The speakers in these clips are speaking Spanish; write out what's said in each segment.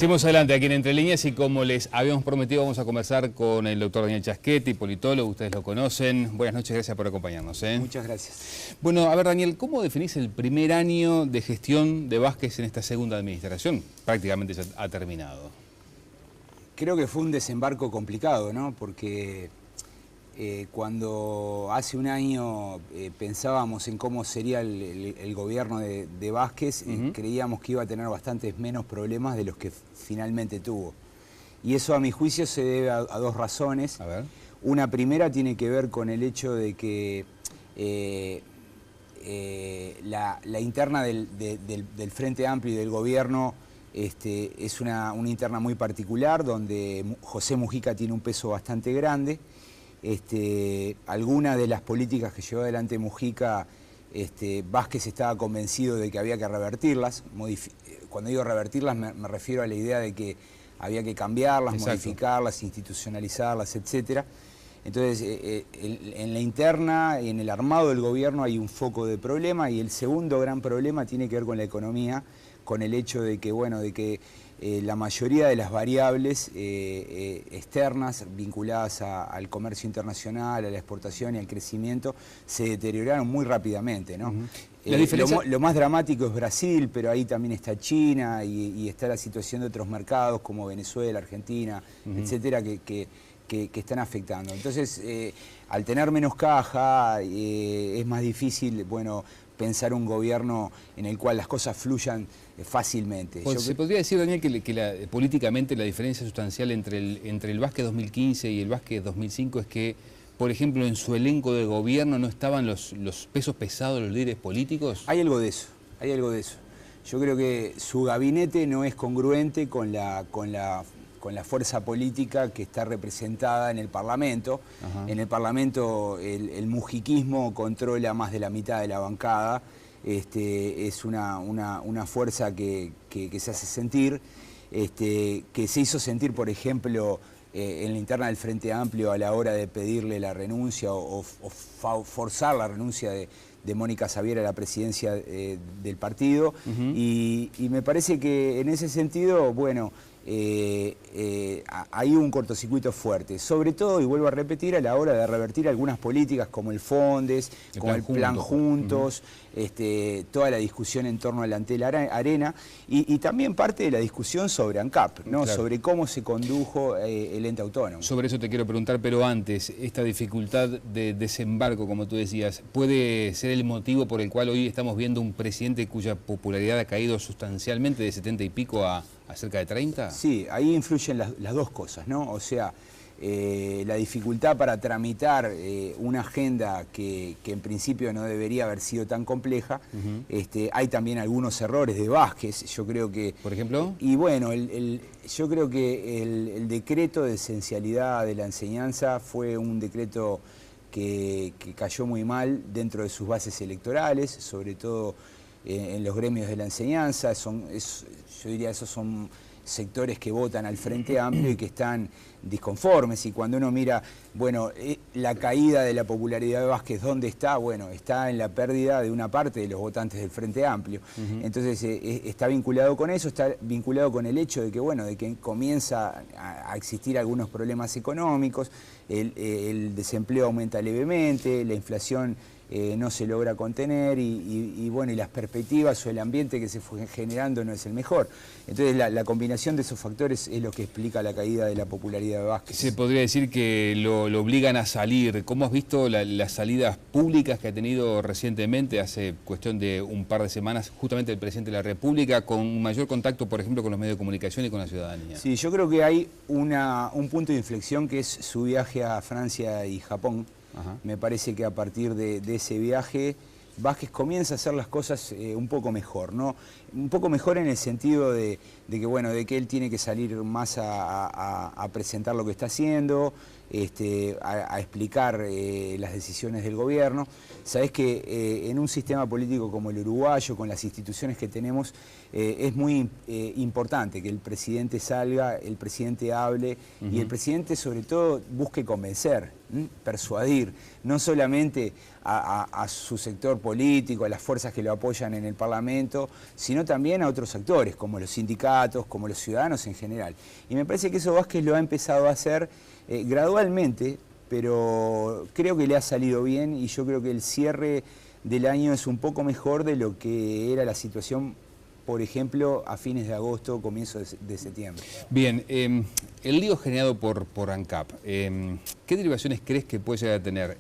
Seguimos adelante aquí en Entre Líneas y como les habíamos prometido vamos a conversar con el doctor Daniel Chasquetti, politólogo, ustedes lo conocen. Buenas noches, gracias por acompañarnos. Muchas gracias. Bueno, a ver Daniel, ¿cómo definís el primer año de gestión de Vázquez en esta segunda administración? Prácticamente ya ha terminado. Creo que fue un desembarco complicado, ¿no? Porque cuando hace un año pensábamos en cómo sería el gobierno de Vázquez, creíamos que iba a tener bastantes menos problemas de los que finalmente tuvo. Y eso a mi juicio se debe a dos razones. A ver. Una primera tiene que ver con el hecho de que la interna del Frente Amplio y del gobierno es una interna muy particular, donde José Mujica tiene un peso bastante grande. Algunas de las políticas que llevó adelante Mujica, Vázquez estaba convencido de que había que revertirlas. Cuando digo revertirlas me refiero a la idea de que había que cambiarlas, exacto, modificarlas, institucionalizarlas, etc. Entonces, en la interna, en el armado del gobierno hay un foco de problema, y el segundo gran problema tiene que ver con la economía, con el hecho de que, bueno, la mayoría de las variables externas vinculadas al comercio internacional, a la exportación y al crecimiento se deterioraron muy rápidamente, ¿no? Lo más dramático es Brasil, pero ahí también está China y está la situación de otros mercados como Venezuela, Argentina, etcétera, que están afectando. Entonces, al tener menos caja, es más difícil, bueno, pensar un gobierno en el cual las cosas fluyan fácilmente. Pues se podría decir, Daniel, que políticamente la diferencia sustancial entre el Vázquez 2015 y el Vázquez 2005 es que, por ejemplo, en su elenco de gobierno no estaban los pesos pesados de los líderes políticos. Hay algo de eso, hay algo de eso. Yo creo que su gabinete no es congruente con la fuerza política que está representada en el Parlamento. Ajá. En el Parlamento el mujiquismo controla más de la mitad de la bancada. Es una fuerza que se hace sentir, que se hizo sentir, por ejemplo, en la interna del Frente Amplio a la hora de pedirle la renuncia o forzar la renuncia de Mónica Saviera a la presidencia del partido. Y me parece que en ese sentido, bueno, hay un cortocircuito fuerte, sobre todo, y vuelvo a repetir, a la hora de revertir algunas políticas como el Fondes, como el Plan Juntos, toda la discusión en torno al Antel Arena y también parte de la discusión sobre ANCAP, ¿no? Claro. Sobre cómo se condujo el ente autónomo. Sobre eso te quiero preguntar, pero antes, esta dificultad de desembarco, como tú decías, ¿puede ser el motivo por el cual hoy estamos viendo un presidente cuya popularidad ha caído sustancialmente de 70 y pico a cerca de 30? Sí, ahí influyen las dos cosas, ¿no? O sea, la dificultad para tramitar una agenda que en principio no debería haber sido tan compleja. Hay también algunos errores de Vázquez, yo creo que... ¿Por ejemplo? Y bueno, yo creo que el decreto de esencialidad de la enseñanza fue un decreto que cayó muy mal dentro de sus bases electorales, sobre todo en los gremios de la enseñanza. Yo diría esos son sectores que votan al Frente Amplio y que están disconformes, y cuando uno mira, bueno, la caída de la popularidad de Vázquez, ¿dónde está? Bueno, está en la pérdida de una parte de los votantes del Frente Amplio. Entonces está vinculado con eso, está vinculado con el hecho de que, bueno, de que comienza a existir algunos problemas económicos, el desempleo aumenta levemente, la inflación no se logra contener y bueno, y las perspectivas o el ambiente que se fue generando no es el mejor. Entonces la combinación de esos factores es lo que explica la caída de la popularidad de Vázquez. Se podría decir que lo obligan a salir. ¿Cómo has visto las salidas públicas que ha tenido recientemente, hace cuestión de un par de semanas, justamente el presidente de la República, con mayor contacto, por ejemplo, con los medios de comunicación y con la ciudadanía? Sí, yo creo que hay un punto de inflexión que es su viaje a Francia y Japón. Ajá. Me parece que a partir de ese viaje Vázquez comienza a hacer las cosas un poco mejor, ¿no? Un poco mejor en el sentido de que, bueno, de que él tiene que salir más a presentar lo que está haciendo, a explicar las decisiones del gobierno. Sabés que en un sistema político como el uruguayo, con las instituciones que tenemos, es muy importante que el presidente salga, el presidente hable y el presidente sobre todo busque convencer, persuadir, no solamente a su sector político, a las fuerzas que lo apoyan en el Parlamento, sino también a otros actores, como los sindicatos, como los ciudadanos en general. Y me parece que eso Vázquez lo ha empezado a hacer gradualmente, pero creo que le ha salido bien y yo creo que el cierre del año es un poco mejor de lo que era la situación, por ejemplo, a fines de agosto, comienzos de septiembre. Bien, el lío generado por ANCAP, ¿qué derivaciones crees que puede llegar a tener?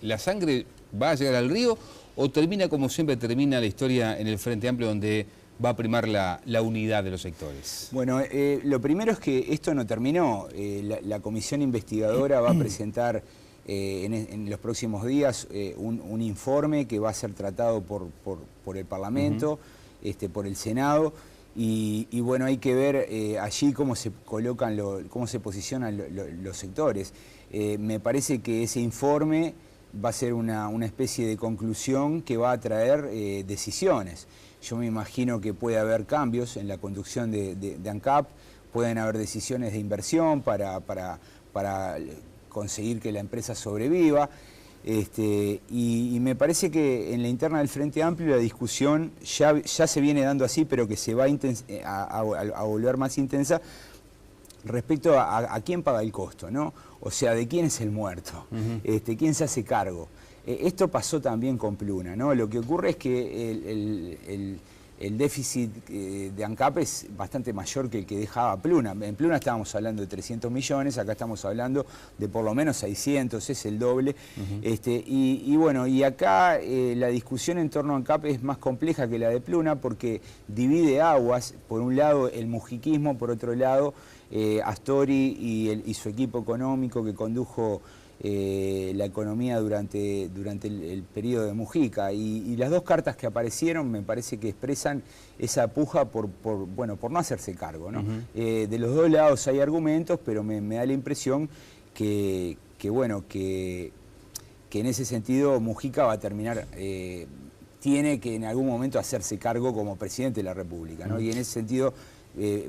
¿La sangre va a llegar al río o termina como siempre termina la historia en el Frente Amplio, donde va a primar la unidad de los sectores? Bueno, lo primero es que esto no terminó. La comisión investigadora va a presentar en los próximos días un informe que va a ser tratado por el Parlamento, por el Senado, y bueno, hay que ver allí cómo se colocan, cómo se posicionan los sectores. Me parece que ese informe va a ser una especie de conclusión que va a traer decisiones. Yo me imagino que puede haber cambios en la conducción de ANCAP, pueden haber decisiones de inversión para conseguir que la empresa sobreviva. Y me parece que en la interna del Frente Amplio la discusión ya se viene dando así, pero que se va a volver más intensa respecto a quién paga el costo, ¿no? O sea, de quién es el muerto, quién se hace cargo. Esto pasó también con Pluna, ¿no? Lo que ocurre es que el déficit de ANCAP es bastante mayor que el que dejaba Pluna. En Pluna estábamos hablando de 300 millones, acá estamos hablando de por lo menos 600, es el doble. Y bueno, y acá la discusión en torno a ANCAP es más compleja que la de Pluna porque divide aguas, por un lado el mujiquismo, por otro lado Astori y su equipo económico que condujo la economía durante el periodo de Mujica, y las dos cartas que aparecieron me parece que expresan esa puja por no hacerse cargo, ¿no? De los dos lados hay argumentos, pero me da la impresión que en ese sentido Mujica va a terminar, tiene que en algún momento hacerse cargo como presidente de la República, ¿no? Y en ese sentido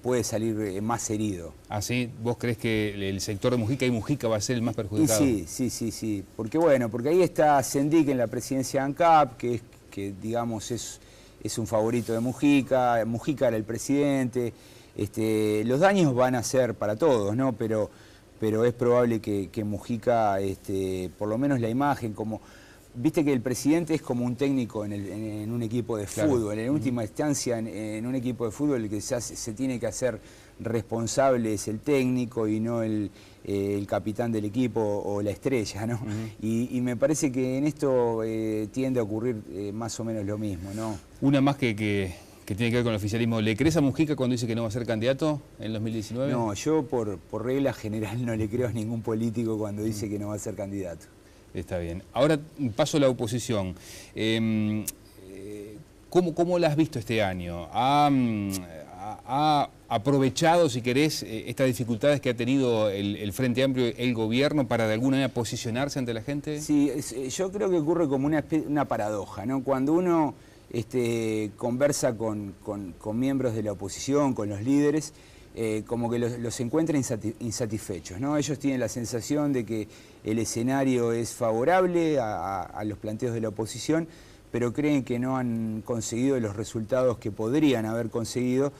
puede salir más herido. ¿Así? ¿Vos crees que el sector de Mujica y Mujica va a ser el más perjudicado? Sí. Porque ahí está Sendik en la presidencia de ANCAP, que digamos es un favorito de Mujica. Mujica era el presidente. Los daños van a ser para todos, ¿no? Pero es probable que Mujica, por lo menos la imagen, como... Viste que el presidente es como un técnico en un equipo de fútbol. Claro. En última instancia, en un equipo de fútbol el que se tiene que hacer responsable es el técnico y no el capitán del equipo o la estrella, ¿no? Y me parece que en esto tiende a ocurrir más o menos lo mismo, ¿no? Una más que tiene que ver con el oficialismo. ¿Le crees a Mujica cuando dice que no va a ser candidato en 2019? No, yo por regla general no le creo a ningún político cuando dice que no va a ser candidato. Está bien. Ahora paso a la oposición. ¿Cómo la has visto este año? ¿Ha aprovechado, si querés, estas dificultades que ha tenido el Frente Amplio, el gobierno, para de alguna manera posicionarse ante la gente? Sí, yo creo que ocurre como una paradoja, ¿no? Cuando uno conversa con miembros de la oposición, con los líderes, como que los encuentra insatisfechos, ¿no? Ellos tienen la sensación de que el escenario es favorable a los planteos de la oposición, pero creen que no han conseguido los resultados que podrían haber conseguido.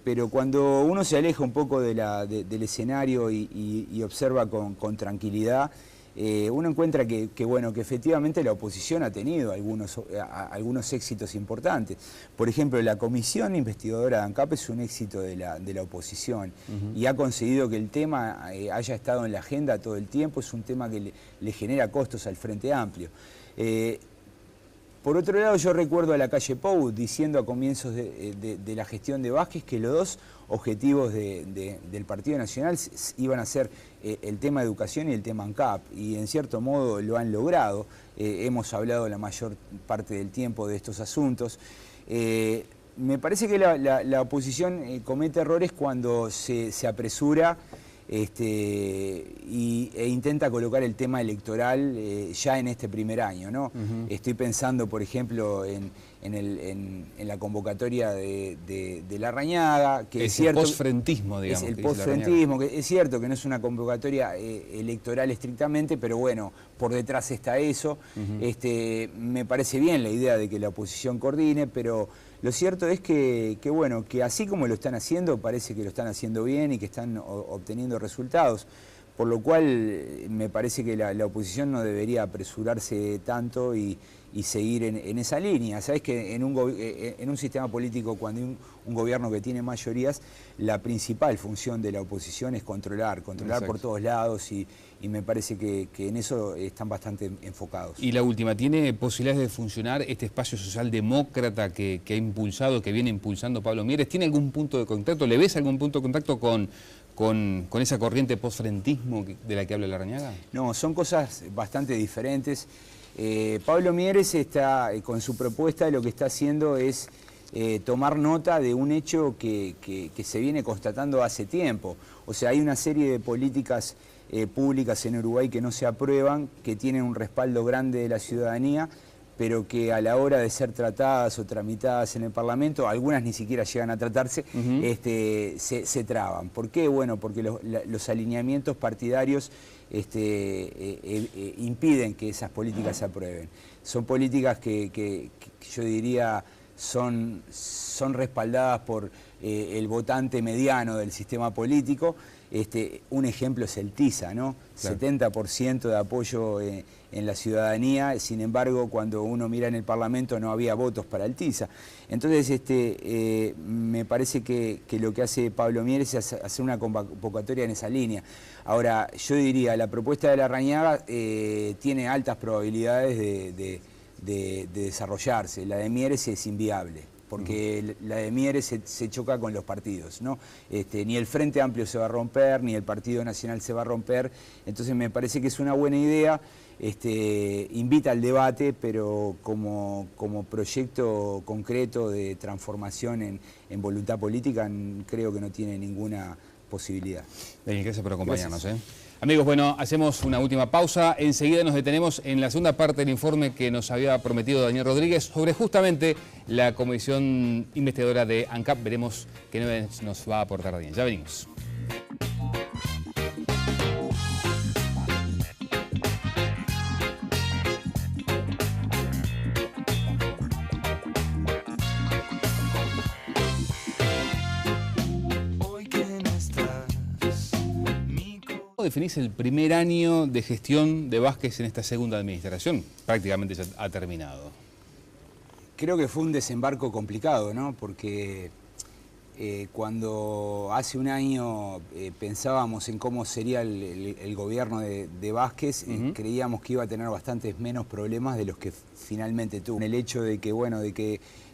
Pero cuando uno se aleja un poco del escenario y observa con tranquilidad, uno encuentra que efectivamente la oposición ha tenido algunos éxitos importantes. Por ejemplo, la comisión investigadora de ANCAP es un éxito de la oposición y ha conseguido que el tema haya estado en la agenda todo el tiempo. Es un tema que le genera costos al Frente Amplio. Por otro lado, yo recuerdo a Lacalle Pou diciendo a comienzos de la gestión de Vázquez que los dos objetivos del Partido Nacional iban a ser el tema de educación y el tema ANCAP, y en cierto modo lo han logrado. Hemos hablado la mayor parte del tiempo de estos asuntos. Me parece que la oposición comete errores cuando se apresura y e intenta colocar el tema electoral ya en este primer año, ¿no? Estoy pensando, por ejemplo, en la convocatoria de Larrañaga, que es cierto, el posfrentismo, digamos. Es el posfrentismo, que es cierto que no es una convocatoria electoral estrictamente, pero bueno, por detrás está eso. Me parece bien la idea de que la oposición coordine, pero lo cierto es que bueno, que así como lo están haciendo, parece que lo están haciendo bien y que están obteniendo resultados. Por lo cual me parece que la oposición no debería apresurarse tanto y seguir en esa línea. Sabes que en un sistema político, cuando hay un gobierno que tiene mayorías, la principal función de la oposición es controlar por todos lados y me parece que en eso están bastante enfocados. Y la última, ¿tiene posibilidades de funcionar este espacio socialdemócrata que ha impulsado, que viene impulsando Pablo Mieres? ¿Tiene algún punto de contacto? ¿Le ves algún punto de contacto con esa corriente posfrentismo de la que habla Larrañaga? No, son cosas bastante diferentes. Pablo Mieres está, con su propuesta, lo que está haciendo es tomar nota de un hecho que se viene constatando hace tiempo. O sea, hay una serie de políticas públicas en Uruguay que no se aprueban, que tienen un respaldo grande de la ciudadanía, pero que a la hora de ser tratadas o tramitadas en el Parlamento, algunas ni siquiera llegan a tratarse, se traban. ¿Por qué? Bueno, porque los alineamientos partidarios impiden que esas políticas se aprueben. Son políticas que yo diría son respaldadas por el votante mediano del sistema político. Un ejemplo es el TISA, ¿no? Claro. 70% de apoyo en la ciudadanía, sin embargo, cuando uno mira en el Parlamento no había votos para el TISA. Entonces, me parece que lo que hace Pablo Mieres es hacer una convocatoria en esa línea. Ahora, yo diría, la propuesta de Larrañaga tiene altas probabilidades de desarrollarse. La de Mieres es inviable, porque la de Mieres se choca con los partidos, ¿no? Ni el Frente Amplio se va a romper, ni el Partido Nacional se va a romper. Entonces me parece que es una buena idea, invita al debate, pero como proyecto concreto de transformación en voluntad política, creo que no tiene ninguna posibilidad. Daniel, gracias por acompañarnos. Amigos, bueno, hacemos una última pausa. Enseguida nos detenemos en la segunda parte del informe que nos había prometido Daniel Rodríguez sobre justamente la comisión investigadora de ANCAP. Veremos qué nos va a aportar Daniel. Ya venimos. ¿Cómo definís el primer año de gestión de Vázquez en esta segunda administración? Prácticamente ya ha terminado. Creo que fue un desembarco complicado, ¿no? Porque cuando hace un año pensábamos en cómo sería el gobierno de Vázquez, creíamos que iba a tener bastantes menos problemas de los que finalmente tuvo. El hecho de que, bueno,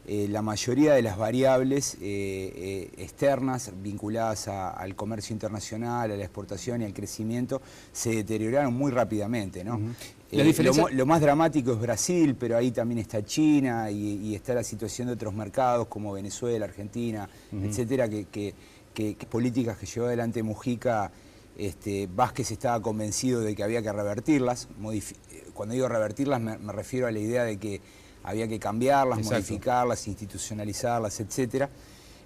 la mayoría de las variables externas vinculadas al comercio internacional, a la exportación y al crecimiento se deterioraron muy rápidamente, ¿no? Lo más dramático es Brasil, pero ahí también está China y está la situación de otros mercados como Venezuela, Argentina, etcétera, que políticas que llevó adelante Mujica, Vázquez estaba convencido de que había que revertirlas. Cuando digo revertirlas me refiero a la idea de que había que cambiarlas, modificarlas, institucionalizarlas, etcétera.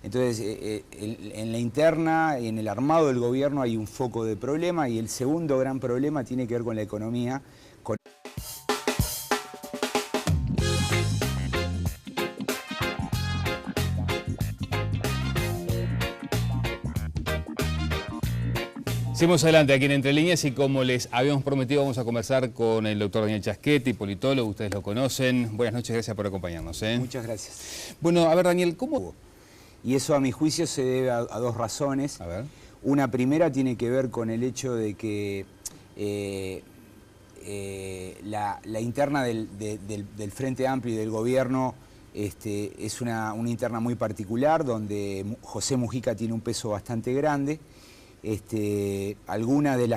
Entonces, en la interna, en el armado del gobierno hay un foco de problema y el segundo gran problema tiene que ver con la economía. Seguimos adelante aquí en Entre Líneas y como les habíamos prometido vamos a conversar con el doctor Daniel Chasquetti, politólogo, ustedes lo conocen. Buenas noches, gracias por acompañarnos. Muchas gracias. Bueno, a ver Daniel, ¿cómo...? Y eso a mi juicio se debe a dos razones. A ver. Una primera tiene que ver con el hecho de que la interna del Frente Amplio y del gobierno es una interna muy particular, donde José Mujica tiene un peso bastante grande. Algunas de las